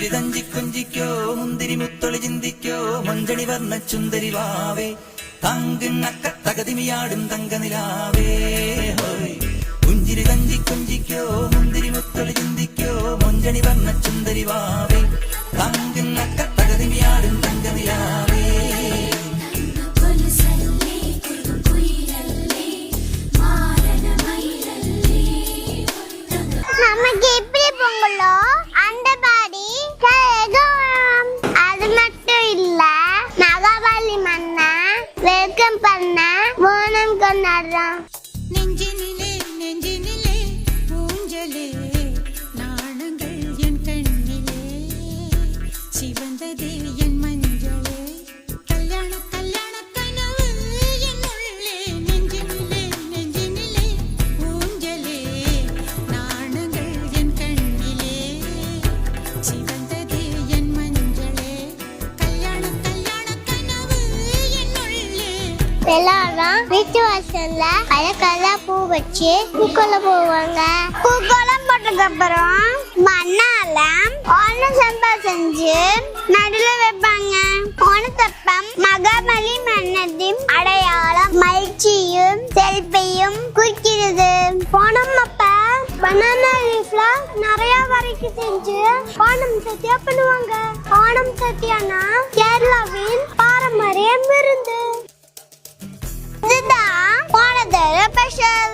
പുഞ്ചിരി തഞ്ചി കൊഞ്ചിക്കോ മുന്തിരി മുത്തൊളി ചിന്തിക്കോ മഞ്ചണി വർണ്ണ ചുന്ദരി വാവേ തങ്കിണ്ണക്ക തകതിമിയാടും തങ്കനിലാവേ ഹോയ് പുഞ്ചിരി തഞ്ചി കൊഞ്ചിക്കോ മുന്തിരി മുത്തൊളി ചിന്തിക്കോ മഞ്ചണി വർണ്ണ ചുന്ദരി വാവേ തങ്കിണ്ണക്ക തകതിമിയാടും തങ്കനിലാവേ நமக்கு எப்படி பொங்கலோ அந்த பாடி அது மட்டும் இல்ல மகாபலி மன்னா வெல்கம் பண்ண ஓணம் கொண்டாடுறோம். நெஞ்சினிலே நெஞ்சினிலே ஊஞ்சலே நாணங்கள் என் கண்ணிலே சிவந்ததே என் மஞ்சளே கல்யாண கல்யாண கனவு என் உள்ளே நெஞ்சினிலே நெஞ்சினிலே ஊஞ்சலே நாணங்கள் என் கண்ணிலே சிவந்ததே என் மஞ்சளே கல்யாண கல்யாண கனவு என் உள்ளே. எல்லாரும் வீட்டு வாசல்ல அழகழகா பூ வச்சு பூக்கோலம் போவாங்க. பூக்கோலம் போட்டதுக்கு அப்புறம் மண்ணால ஓணம் சம்பல் செஞ்சு நடுல வைப்பாங்க. ஓணத்தப்பம் மகாபலி மன்னத்தின் அடையாளம் மகிழ்ச்சியும் செல்பியும் குறிக்கிறது. ஓணம் அப்ப பனானா லீஃப்ல நிறைய வரைக்கும் செஞ்சு ஓணம் சத்தியா பண்ணுவாங்க. ஓணம் சத்தியானா கேரளாவின் பாரம்பரிய விருந்து. இதுதான் ஓணத்தோட ஸ்பெஷல்.